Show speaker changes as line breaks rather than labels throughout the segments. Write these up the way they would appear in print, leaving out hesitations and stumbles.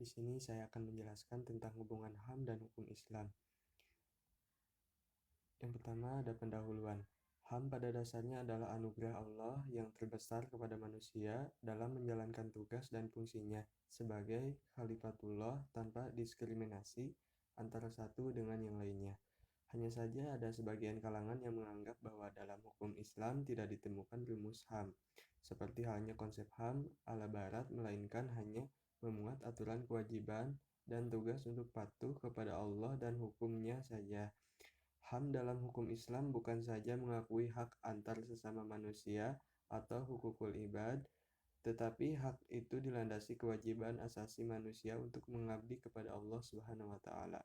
Di sini saya akan menjelaskan tentang hubungan HAM dan hukum Islam. Yang pertama ada pendahuluan. HAM pada dasarnya adalah anugerah Allah yang terbesar kepada manusia dalam menjalankan tugas dan fungsinya sebagai Khalifatullah tanpa diskriminasi antara satu dengan yang lainnya. Hanya saja ada sebagian kalangan yang menganggap bahwa dalam hukum Islam tidak ditemukan rumus HAM, seperti halnya konsep HAM ala Barat, melainkan hanya memuat aturan kewajiban dan tugas untuk patuh kepada Allah dan hukumnya saja. HAM dalam hukum Islam bukan saja mengakui hak antar sesama manusia atau hukukul ibad, tetapi hak itu dilandasi kewajiban asasi manusia untuk mengabdi kepada Allah Subhanahu wa taala.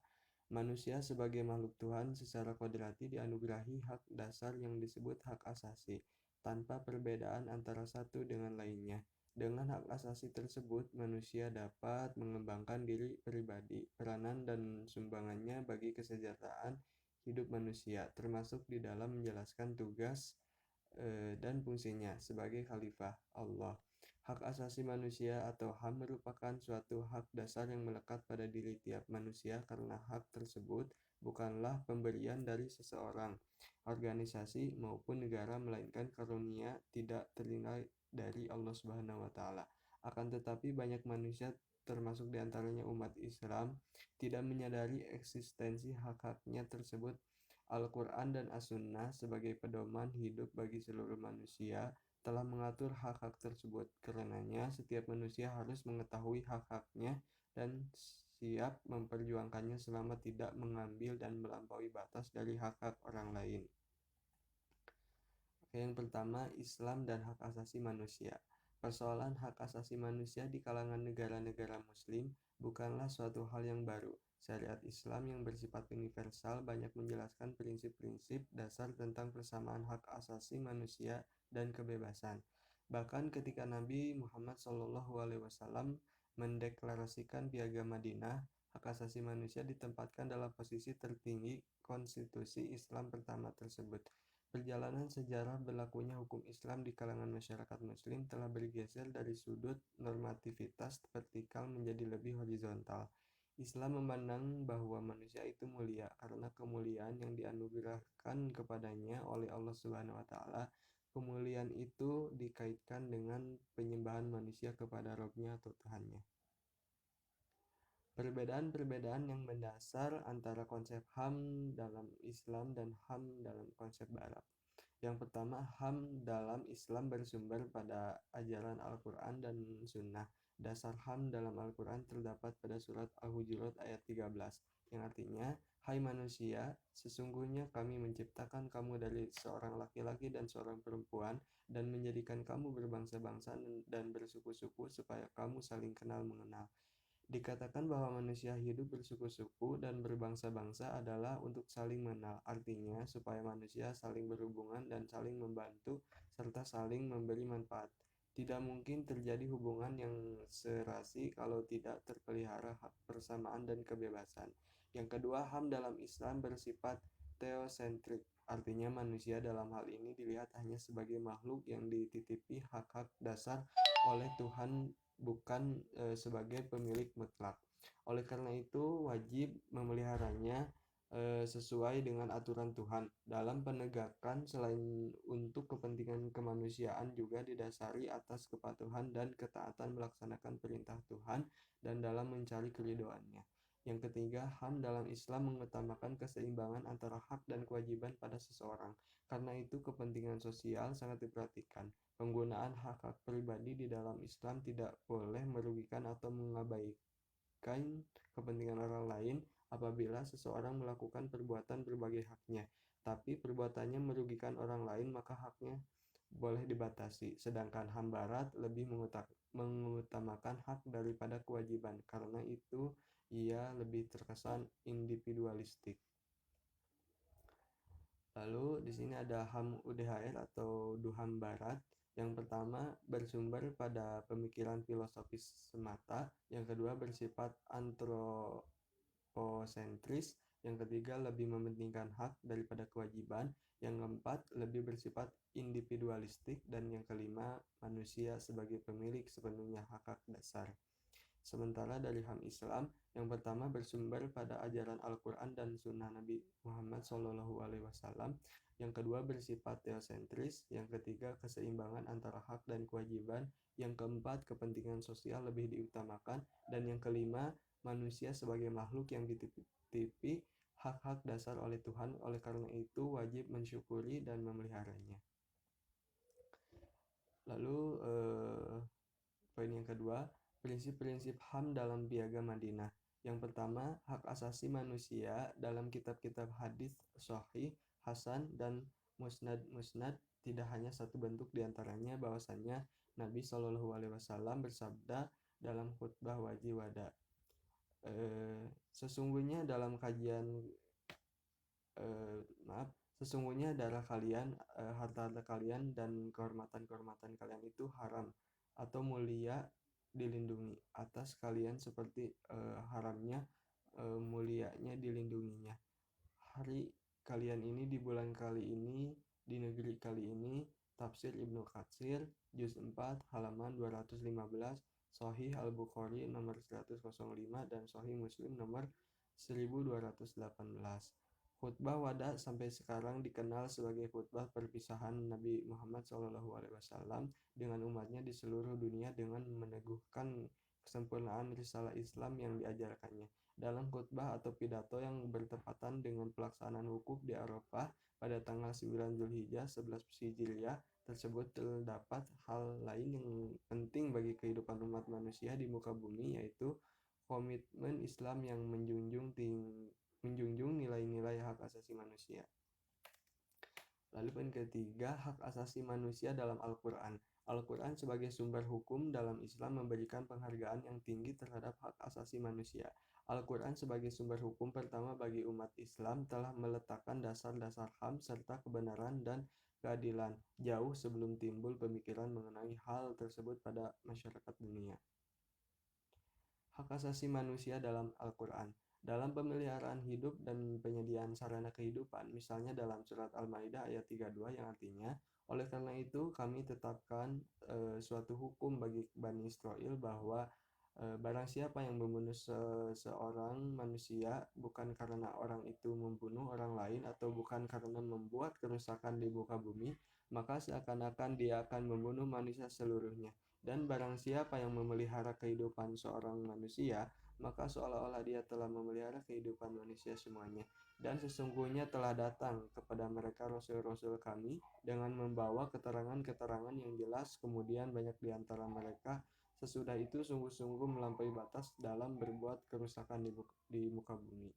Manusia sebagai makhluk Tuhan secara kodrati dianugerahi hak dasar yang disebut hak asasi, tanpa perbedaan antara satu dengan lainnya. Dengan hak asasi tersebut, manusia dapat mengembangkan diri pribadi, peranan dan sumbangannya bagi kesejahteraan hidup manusia, termasuk di dalam menjelaskan tugas dan fungsinya sebagai khalifah Allah. Hak asasi manusia atau HAM merupakan suatu hak dasar yang melekat pada diri tiap manusia karena hak tersebut bukanlah pemberian dari seseorang, organisasi maupun negara, melainkan karunia tidak ternilai dari Allah Subhanahu wa taala. Akan tetapi banyak manusia termasuk diantaranya umat Islam tidak menyadari eksistensi hak-haknya tersebut. Al-Quran dan As-Sunnah sebagai pedoman hidup bagi seluruh manusia telah mengatur hak-hak tersebut. Karenanya, setiap manusia harus mengetahui hak-haknya dan siap memperjuangkannya selama tidak mengambil dan melampaui batas dari hak-hak orang lain. Yang pertama, Islam dan hak asasi manusia. Persoalan hak asasi manusia di kalangan negara-negara Muslim bukanlah suatu hal yang baru. Syariat Islam yang bersifat universal banyak menjelaskan prinsip-prinsip dasar tentang persamaan hak asasi manusia dan kebebasan. Bahkan ketika Nabi Muhammad SAW mendeklarasikan Piagam Madinah, hak asasi manusia ditempatkan dalam posisi tertinggi konstitusi Islam pertama tersebut. Perjalanan sejarah berlakunya hukum Islam di kalangan masyarakat Muslim telah bergeser dari sudut normativitas vertikal menjadi lebih horizontal. Islam memandang bahwa manusia itu mulia karena kemuliaan yang dianugerahkan kepadanya oleh Allah Subhanahu wa taala. Kemuliaan itu dikaitkan dengan penyembahan manusia kepada Rabb-nya atau Tuhannya. Perbedaan-perbedaan yang mendasar antara konsep HAM dalam Islam dan HAM dalam konsep Barat. Yang pertama, HAM dalam Islam bersumber pada ajaran Al-Quran dan Sunnah. Dasar HAM dalam Al-Quran terdapat pada surat Al-Hujurat ayat 13, yang artinya, "Hai manusia, sesungguhnya kami menciptakan kamu dari seorang laki-laki dan seorang perempuan, dan menjadikan kamu berbangsa-bangsa dan bersuku-suku supaya kamu saling kenal mengenal." Dikatakan bahwa manusia hidup bersuku-suku dan berbangsa-bangsa adalah untuk saling mengenal. Artinya, supaya manusia saling berhubungan dan saling membantu, serta saling memberi manfaat. Tidak mungkin terjadi hubungan yang serasi kalau tidak terpelihara hak persamaan dan kebebasan. Yang kedua, HAM dalam Islam bersifat teosentrik. Artinya manusia dalam hal ini dilihat hanya sebagai makhluk yang dititipi hak-hak dasar oleh Tuhan, bukan sebagai pemilik mutlak. Oleh karena itu, wajib memeliharanya sesuai dengan aturan Tuhan. Dalam penegakan, selain untuk kepentingan kemanusiaan, juga didasari atas kepatuhan dan ketaatan melaksanakan perintah Tuhan dan dalam mencari keridhoannya. Yang ketiga, HAM dalam Islam mengutamakan keseimbangan antara hak dan kewajiban pada seseorang. Karena itu, kepentingan sosial sangat diperhatikan. Penggunaan hak-hak pribadi di dalam Islam tidak boleh merugikan atau mengabaikan kepentingan orang lain. Apabila seseorang melakukan perbuatan berbagai haknya, tapi perbuatannya merugikan orang lain, maka haknya boleh dibatasi. Sedangkan HAM Barat lebih mengutamakan hak daripada kewajiban. Karena itu, ia lebih terkesan individualistik. Lalu di sini ada HAM UDHR atau Duham Barat. Yang pertama bersumber pada pemikiran filosofis semata, yang kedua bersifat antroposentris, yang ketiga lebih mementingkan hak daripada kewajiban, yang keempat lebih bersifat individualistik, dan yang kelima manusia sebagai pemilik sepenuhnya hak-hak dasar. Sementara dari HAM Islam, yang pertama bersumber pada ajaran Al-Quran dan Sunnah Nabi Muhammad SAW, yang kedua bersifat teosentris, yang ketiga keseimbangan antara hak dan kewajiban, yang keempat kepentingan sosial lebih diutamakan, dan yang kelima manusia sebagai makhluk yang dititipi hak-hak dasar oleh Tuhan, oleh karena itu wajib mensyukuri dan memeliharanya. Lalu poin yang kedua, prinsip-prinsip HAM dalam Piagam Madinah. Yang pertama, hak asasi manusia dalam kitab-kitab hadis sahih, hasan, dan musnad tidak hanya satu bentuk diantaranya, bahwasannya Nabi Shallallahu Alaihi Wasallam bersabda dalam khutbah wajib wada, sesungguhnya dalam kajian sesungguhnya darah kalian, harta-harta kalian, dan kehormatan-kehormatan kalian itu haram atau mulia dilindungi atas kalian seperti haramnya mulianya dilindunginya. Hari kalian ini di bulan kali ini di negeri kali ini. Tafsir Ibnu Katsir juz 4 halaman 215, Sahih Al-Bukhari nomor 105 dan Sahih Muslim nomor 1218. Khutbah wada sampai sekarang dikenal sebagai khutbah perpisahan Nabi Muhammad SAW dengan umatnya di seluruh dunia dengan meneguhkan kesempurnaan risalah Islam yang diajarkannya. Dalam khutbah atau pidato yang bertepatan dengan pelaksanaan wukuf di Arafah pada tanggal 9 Zulhijjah 11 Hijriah tersebut terdapat hal lain yang penting bagi kehidupan umat manusia di muka bumi, yaitu komitmen Islam yang menjunjung nilai-nilai hak asasi manusia. Lalu poin ketiga, hak asasi manusia dalam Al-Quran. Al-Quran sebagai sumber hukum dalam Islam memberikan penghargaan yang tinggi terhadap hak asasi manusia. Al-Quran sebagai sumber hukum pertama bagi umat Islam telah meletakkan dasar-dasar HAM serta kebenaran dan keadilan jauh sebelum timbul pemikiran mengenai hal tersebut pada masyarakat dunia. Hak asasi manusia dalam Al-Quran. Dalam pemeliharaan hidup dan penyediaan sarana kehidupan, misalnya dalam surat Al-Maidah ayat 32 yang artinya, oleh karena itu kami tetapkan suatu hukum bagi Bani Israel bahwa barang siapa yang membunuh seorang manusia bukan karena orang itu membunuh orang lain atau bukan karena membuat kerusakan di muka bumi, maka seakan-akan dia akan membunuh manusia seluruhnya. Dan barang siapa yang memelihara kehidupan seorang manusia, maka seolah-olah dia telah memelihara kehidupan manusia semuanya. Dan sesungguhnya telah datang kepada mereka rasul-rasul kami dengan membawa keterangan-keterangan yang jelas, kemudian banyak di antara mereka sesudah itu sungguh-sungguh melampaui batas dalam berbuat kerusakan di muka bumi.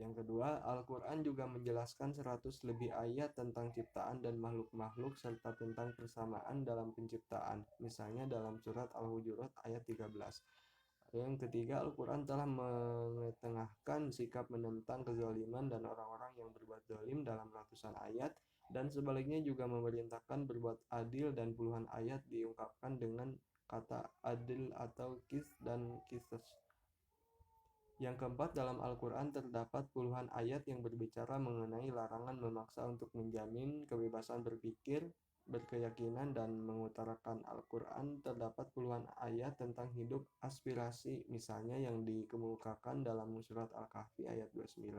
Yang kedua, Al-Quran juga menjelaskan 100 lebih ayat tentang ciptaan dan makhluk-makhluk serta tentang persamaan dalam penciptaan, misalnya dalam surat Al-Hujurat ayat 13. Yang ketiga, Al-Quran telah mengetengahkan sikap menentang kezaliman dan orang-orang yang berbuat zalim dalam ratusan ayat, dan sebaliknya juga memerintahkan berbuat adil, dan puluhan ayat diungkapkan dengan kata adil atau qis dan qisas. Yang keempat, dalam Al-Quran terdapat puluhan ayat yang berbicara mengenai larangan memaksa untuk menjamin kebebasan berpikir, berkeyakinan, dan mengutarakan. Al-Quran terdapat puluhan ayat tentang hidup aspirasi, misalnya yang dikemukakan dalam surat Al-Kahfi ayat 29.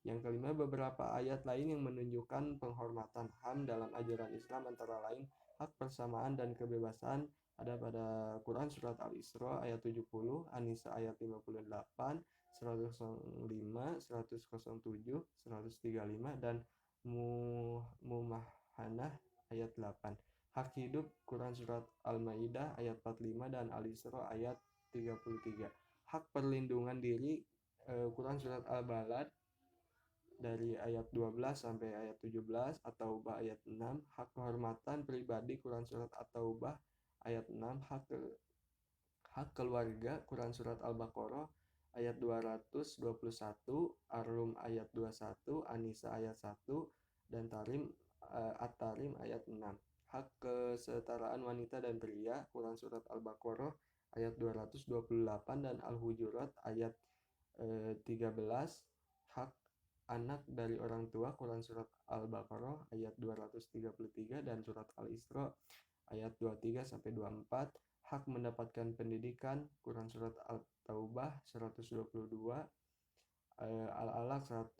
Yang kelima, beberapa ayat lain yang menunjukkan penghormatan HAM dalam ajaran Islam, antara lain hak persamaan dan kebebasan, ada pada Quran surat Al-Isra ayat 70, An-Nisa ayat 58, 105, 107, 135, dan Mumahanah ayat 8. Hak hidup Quran surat Al-Maidah ayat 45 dan Al-Isra ayat 33. Hak perlindungan diri Quran surat Al-Balad dari ayat 12 sampai ayat 17, At-Taubah ayat 6. Hak kehormatan pribadi Quran surat At-Taubah ayat 6. Hak keluarga Quran surat Al-Baqarah ayat 221, Ar-Rum ayat 21, An-Nisa ayat 1, dan At-Tarim ayat 6. Hak kesetaraan wanita dan pria Quran surat Al-Baqarah ayat 228 dan Al-Hujurat ayat 13. Hak anak dari orang tua Quran surat Al-Baqarah ayat 233 dan surat Al-Isra ayat 23 sampai 24. hak mendapatkan pendidikan, Quran Surat Al-Taubah 122, Al-Alaq 1-5,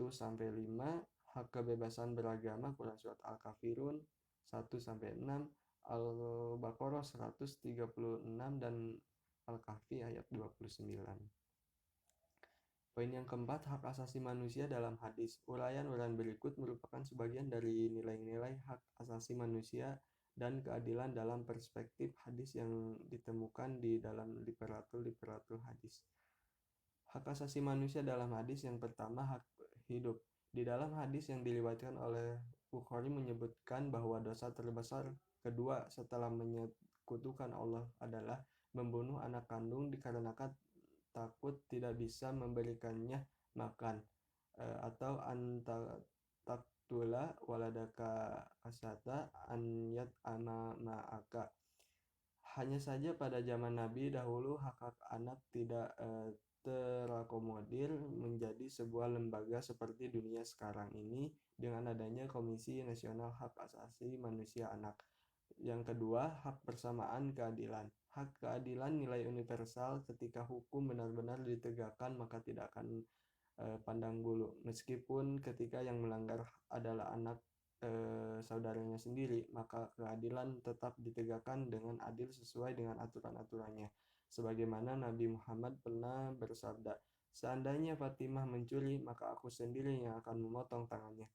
hak kebebasan beragama, Quran Surat Al-Kafirun 1-6, Al-Baqarah 136, dan Al-Kahfi ayat 29. Poin yang keempat, hak asasi manusia dalam hadis. Uraian-uraian berikut merupakan sebagian dari nilai-nilai hak asasi manusia dan keadilan dalam perspektif hadis yang ditemukan di dalam literatur hadis. Hak asasi manusia dalam hadis yang pertama, hak hidup. Di dalam hadis yang diriwayatkan oleh Bukhari menyebutkan bahwa dosa terbesar kedua setelah menyekutukan Allah adalah membunuh anak kandung dikarenakan takut tidak bisa memberikannya makan, atau taktula waladaka kasata anyat ama ma'aka. Hanya saja pada zaman Nabi dahulu hak-hak anak tidak terakomodir menjadi sebuah lembaga seperti dunia sekarang ini dengan adanya Komisi Nasional Hak Asasi Manusia Anak. Yang kedua, hak persamaan keadilan. Hak keadilan nilai universal. Ketika hukum benar-benar ditegakkan, maka tidak akan pandang bulu. Meskipun ketika yang melanggar adalah anak saudaranya sendiri, maka keadilan tetap ditegakkan dengan adil sesuai dengan aturan-aturannya. Sebagaimana Nabi Muhammad pernah bersabda, "Seandainya Fatimah mencuri, maka aku sendiri yang akan memotong tangannya."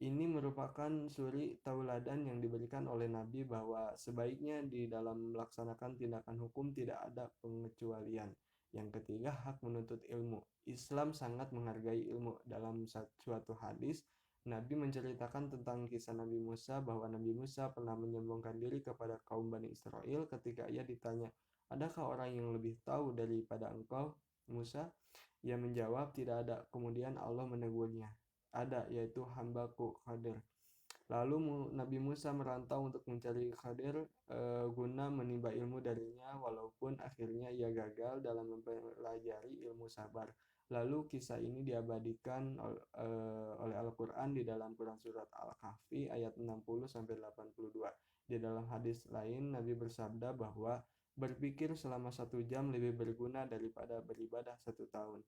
Ini merupakan suri tauladan yang diberikan oleh Nabi bahwa sebaiknya di dalam melaksanakan tindakan hukum tidak ada pengecualian. Yang ketiga, hak menuntut ilmu. Islam sangat menghargai ilmu. Dalam suatu hadis, Nabi menceritakan tentang kisah Nabi Musa bahwa Nabi Musa pernah menyombongkan diri kepada kaum Bani Israel ketika ia ditanya, "Adakah orang yang lebih tahu daripada engkau, Musa?" Ia menjawab, "Tidak ada." Kemudian Allah menegurnya, "Ada, yaitu hambaku Khadir." Lalu Nabi Musa merantau untuk mencari Khadir guna menimba ilmu darinya, walaupun akhirnya ia gagal dalam mempelajari ilmu sabar. Lalu kisah ini diabadikan oleh Al-Quran di dalam Quran Surat Al-Kahfi ayat 60-82. Di dalam hadis lain, Nabi bersabda bahwa berpikir selama 1 jam lebih berguna daripada beribadah 1 tahun.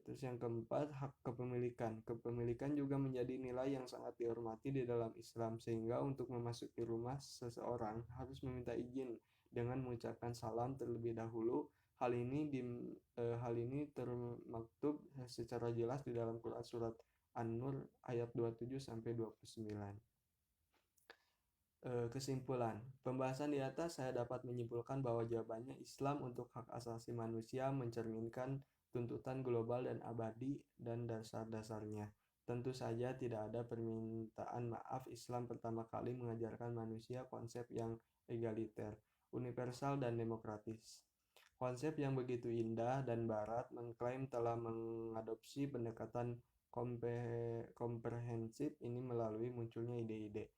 Terus yang keempat, hak kepemilikan. Kepemilikan juga menjadi nilai yang sangat dihormati di dalam Islam, sehingga untuk memasuki rumah seseorang harus meminta izin dengan mengucapkan salam terlebih dahulu. Hal ini termaktub secara jelas di dalam Quran Surat An-Nur ayat 27-29. Kesimpulan, pembahasan di atas saya dapat menyimpulkan bahwa jawabannya Islam untuk hak asasi manusia mencerminkan tuntutan global dan abadi dan dasar-dasarnya. Tentu saja tidak ada permintaan maaf. Islam pertama kali mengajarkan manusia konsep yang egaliter, universal, dan demokratis. Konsep yang begitu indah dan Barat mengklaim telah mengadopsi pendekatan komprehensif ini melalui munculnya ide-ide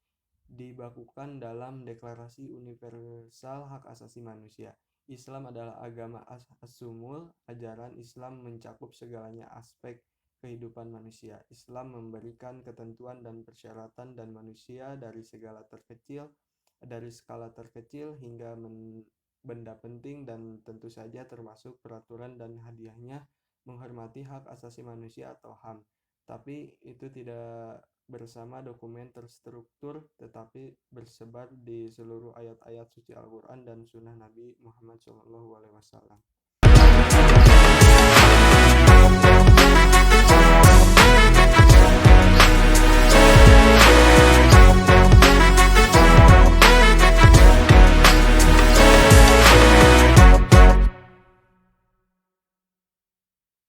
dibakukan dalam Deklarasi Universal Hak Asasi Manusia. Islam adalah agama as-sumul. Ajaran Islam mencakup segalanya aspek kehidupan manusia. Islam memberikan ketentuan dan persyaratan dan manusia dari skala terkecil hingga benda penting, dan tentu saja termasuk peraturan dan hadiahnya menghormati hak asasi manusia atau HAM. Tapi itu tidak bersama dokumen terstruktur, tetapi bersebar di seluruh ayat-ayat suci Al-Quran dan Sunnah Nabi Muhammad SAW.